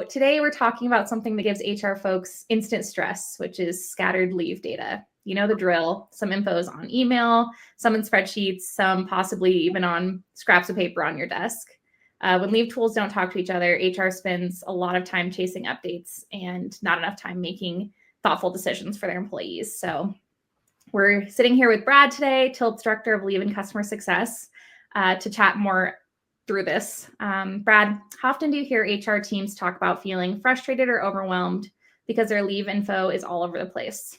today we're talking about something that gives HR folks instant stress, which is scattered leave data. You know the drill. Some info is on email, some in spreadsheets, some possibly even on scraps of paper on your desk. When leave tools don't talk to each other, HR spends a lot of time chasing updates and not enough time making thoughtful decisions for their employees. So we're sitting here with Brad today, Tilt's Director of Leave and Customer Success, to chat more through this. Brad, how often do you hear HR teams talk about feeling frustrated or overwhelmed because their leave info is all over the place?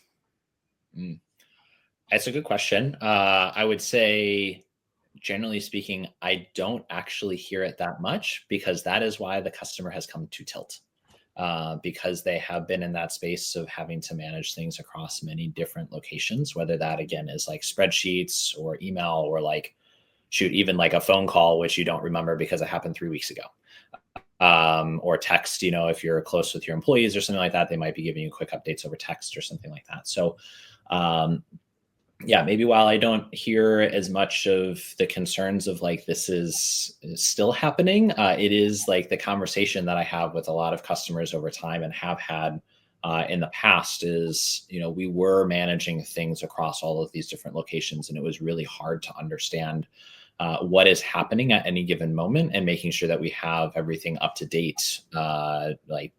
That's a good question. I would say, generally speaking, I don't actually hear it that much, because that is why the customer has come to Tilt. Because they have been in that space of having to manage things across many different locations, whether that again is like spreadsheets or email or like, shoot, even like a phone call, which you don't remember because it happened 3 weeks ago. Or text, if you're close with your employees or something like that, they might be giving you quick updates over text or something like that. So yeah, maybe while I don't hear as much of the concerns of like this is still happening, it is like the conversation that I have with a lot of customers over time and have had in the past is, we were managing things across all of these different locations, and it was really hard to understand what is happening at any given moment and making sure that we have everything up to date. Like,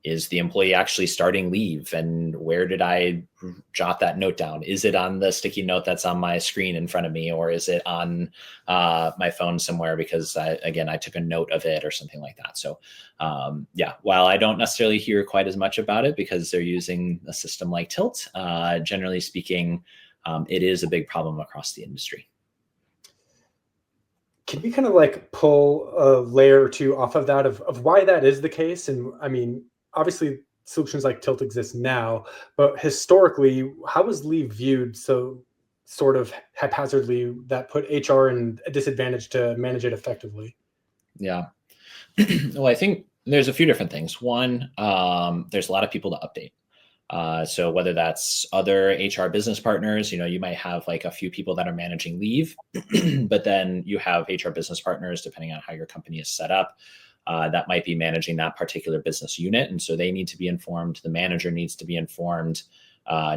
is the employee actually starting leave, and where did I jot that note down? Is it on the sticky note that's on my screen in front of me, or is it on my phone somewhere because I took a note of it or something like that? So yeah, while I don't necessarily hear quite as much about it because they're using a system like Tilt, generally speaking, it is a big problem across the industry. Can we kind of like pull a layer or two off of that of why that is the case? And I mean, obviously solutions like Tilt exist now, but historically, how was leave viewed so sort of haphazardly that put HR in a disadvantage to manage it effectively? Yeah. Well, I think there's a few different things. One, there's a lot of people to update. So whether that's other HR business partners, you might have like a few people that are managing leave, but then you have HR business partners, depending on how your company is set up, that might be managing that particular business unit. And so they need to be informed. The manager needs to be informed,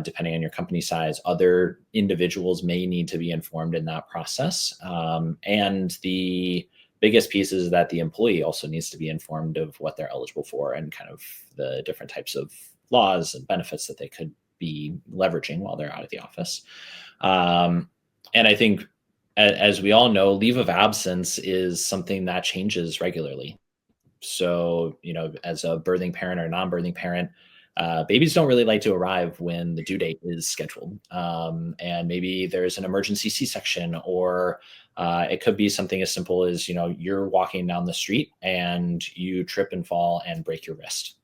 depending on your company size. Other individuals may need to be informed in that process. And the biggest piece is that the employee also needs to be informed of what they're eligible for and kind of the different types of laws and benefits that they could be leveraging while they're out of the office. And I think, as we all know, leave of absence is something that changes regularly. So, as a birthing parent or non-birthing parent, babies don't really like to arrive when the due date is scheduled. And maybe there's an emergency C-section, or it could be something as simple as, you're walking down the street and you trip and fall and break your wrist.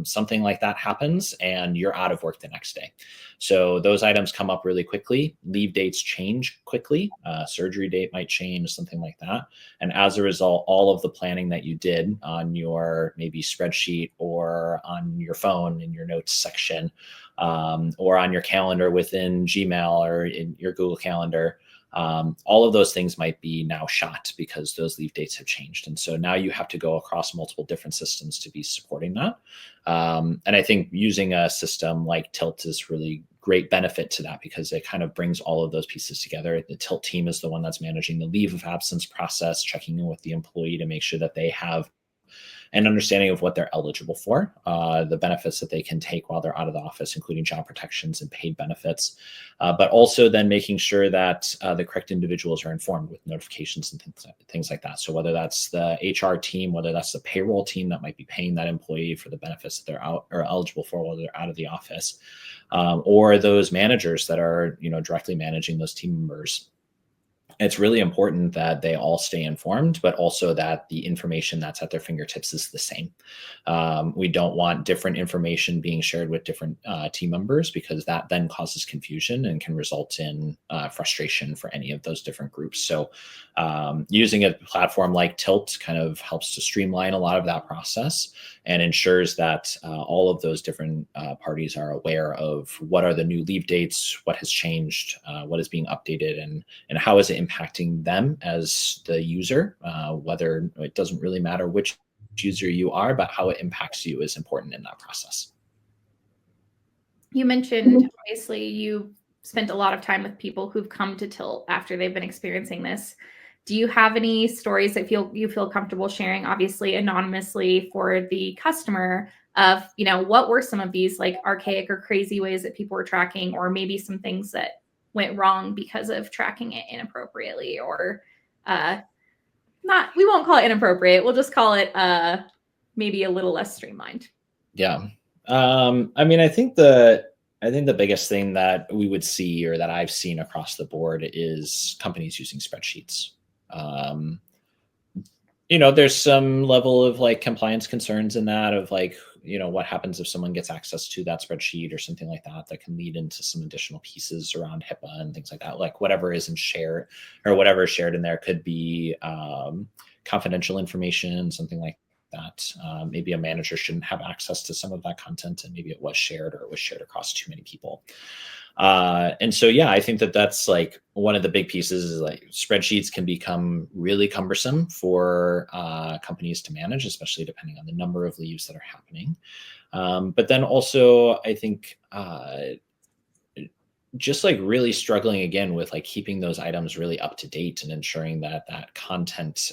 Something like that happens and you're out of work the next day. So those items come up really quickly. Leave dates change quickly. Surgery date might change, something like that. And as a result, all of the planning that you did on your maybe spreadsheet or on your phone in your notes section, or on your calendar within Gmail or in your Google Calendar, all of those things might be now shot because those leave dates have changed. And so now you have to go across multiple different systems to be supporting that. And I think using a system like Tilt is really great benefit to that, because it kind of brings all of those pieces together. The Tilt team is the one that's managing the leave of absence process, checking in with the employee to make sure that they have an understanding of what they're eligible for, the benefits that they can take while they're out of the office, including job protections and paid benefits, but also then making sure that the correct individuals are informed with notifications and things like that. So whether that's the HR team, whether that's the payroll team that might be paying that employee for the benefits that they're out or eligible for while they're out of the office, or those managers that are directly managing those team members. It's really important that they all stay informed, but also that the information that's at their fingertips is the same. We don't want different information being shared with different team members, because that then causes confusion and can result in frustration for any of those different groups. So using a platform like Tilt kind of helps to streamline a lot of that process and ensures that all of those different parties are aware of what are the new leave dates, what has changed, what is being updated, and how is it impacting them as the user, whether it doesn't really matter which user you are, but how it impacts you is important in that process. You mentioned, obviously, you spent a lot of time with people who've come to Tilt after they've been experiencing this. Do you have any stories that you feel comfortable sharing, obviously anonymously, for the customer of, what were some of these like archaic or crazy ways that people were tracking, or maybe some things that went wrong because of tracking it inappropriately, or we won't call it inappropriate. We'll just call it maybe a little less streamlined. Yeah. I mean, I think the biggest thing that we would see, or that I've seen across the board, is companies using spreadsheets. There's some level of like compliance concerns in that, of like, what happens if someone gets access to that spreadsheet or something like that, that can lead into some additional pieces around HIPAA and things like that. Like whatever isn't shared, or whatever is shared in there could be confidential information, something like that. Maybe a manager shouldn't have access to some of that content, and maybe it was shared, or it was shared across too many people. And so, yeah, I think that's like one of the big pieces, is like spreadsheets can become really cumbersome for companies to manage, especially depending on the number of leaves that are happening. But then also, I think just like really struggling again with like keeping those items really up to date, and ensuring that that content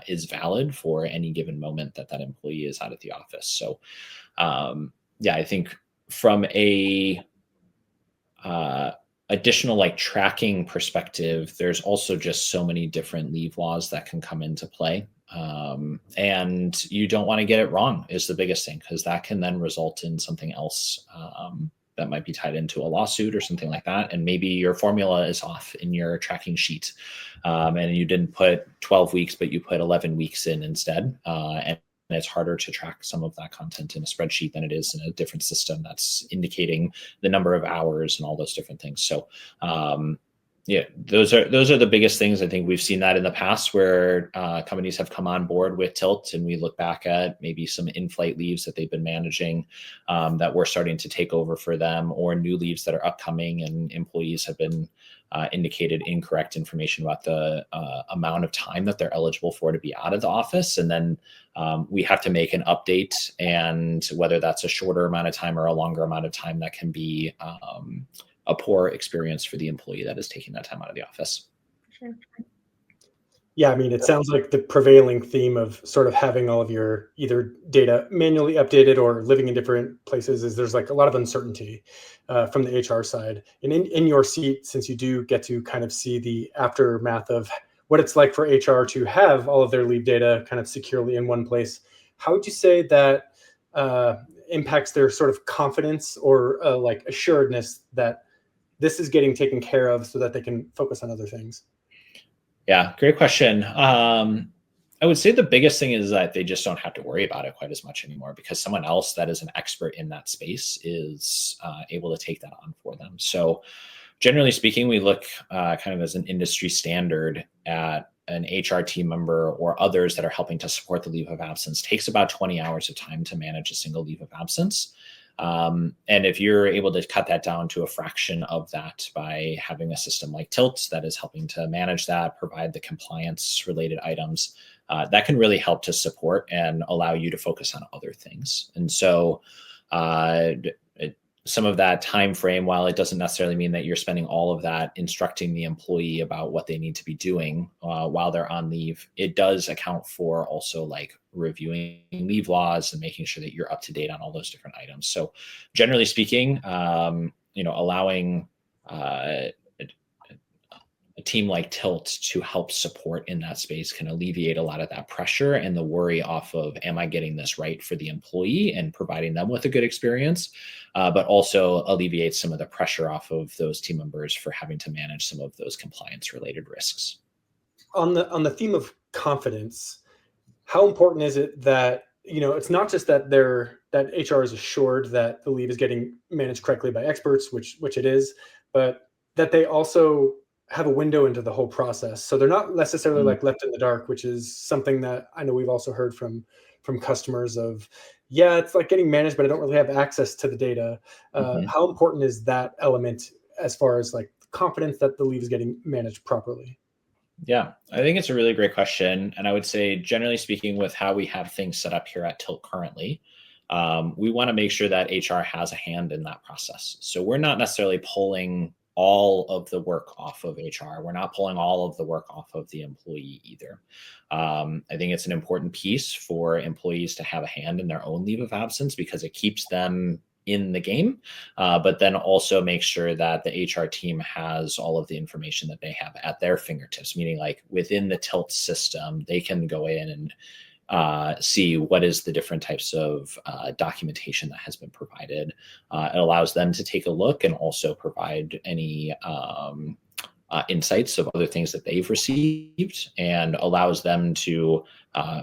is valid for any given moment that that employee is out of the office. So yeah, I think from a additional like tracking perspective, there's also just so many different leave laws that can come into play. And you don't want to get it wrong is the biggest thing, because that can then result in something else that might be tied into a lawsuit or something like that. And maybe your formula is off in your tracking sheet, and you didn't put 12 weeks, but you put 11 weeks in instead. And it's harder to track some of that content in a spreadsheet than it is in a different system that's indicating the number of hours and all those different things. So yeah, those are the biggest things. I think we've seen that in the past, where companies have come on board with Tilt, and we look back at maybe some in-flight leaves that they've been managing that we're starting to take over for them, or new leaves that are upcoming, and employees have been indicated incorrect information about the amount of time that they're eligible for to be out of the office. And then we have to make an update, and whether that's a shorter amount of time or a longer amount of time, that can be a poor experience for the employee that is taking that time out of the office. Sure. Yeah, I mean, it sounds like the prevailing theme of sort of having all of your either data manually updated or living in different places is there's like a lot of uncertainty from the HR side. And in your seat, since you do get to kind of see the aftermath of what it's like for HR to have all of their leave data kind of securely in one place, how would you say that impacts their sort of confidence or like assuredness that this is getting taken care of so that they can focus on other things? Yeah, great question. I would say the biggest thing is that they just don't have to worry about it quite as much anymore, because someone else that is an expert in that space is able to take that on for them. So generally speaking, we look kind of as an industry standard at an HR team member or others that are helping to support the leave of absence takes about 20 hours of time to manage a single leave of absence. And if you're able to cut that down to a fraction of that by having a system like Tilt that is helping to manage that, provide the compliance related items, that can really help to support and allow you to focus on other things. And so some of that time frame, while it doesn't necessarily mean that you're spending all of that instructing the employee about what they need to be doing while they're on leave, it does account for also like reviewing leave laws and making sure that you're up to date on all those different items. So generally speaking, allowing a team like Tilt to help support in that space can alleviate a lot of that pressure and the worry off of, am I getting this right for the employee and providing them with a good experience, but also alleviate some of the pressure off of those team members for having to manage some of those compliance related risks. On the theme of confidence, how important is it that, it's not just that that HR is assured that the leave is getting managed correctly by experts, which it is, but that they also have a window into the whole process. So they're not necessarily like left in the dark, which is something that I know we've also heard from customers of, yeah, it's like getting managed, but I don't really have access to the data. How important is that element as far as like confidence that the leave is getting managed properly? Yeah, I think it's a really great question. And I would say, generally speaking, with how we have things set up here at Tilt currently, we want to make sure that HR has a hand in that process. So we're not necessarily pulling all of the work off of HR. We're not pulling all of the work off of the employee either. I think it's an important piece for employees to have a hand in their own leave of absence because it keeps them in the game, but then also make sure that the HR team has all of the information that they have at their fingertips, meaning like within the Tilt system, they can go in and see what is the different types of documentation that has been provided. It allows them to take a look and also provide any insights of other things that they've received, and allows them to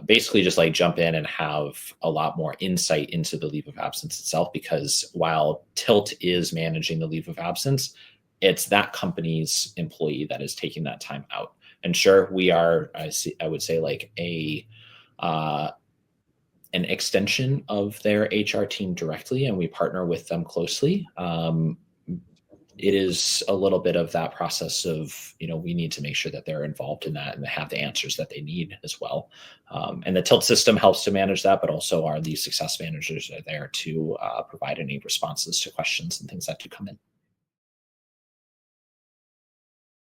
basically just like jump in and have a lot more insight into the leave of absence itself. Because while Tilt is managing the leave of absence, it's that company's employee that is taking that time out. And sure, we are, I would say, like an extension of their HR team directly, and we partner with them closely. It is a little bit of that process of, we need to make sure that they're involved in that and they have the answers that they need as well. And the Tilt system helps to manage that, but also our lead success managers are there to provide any responses to questions and things that do come in.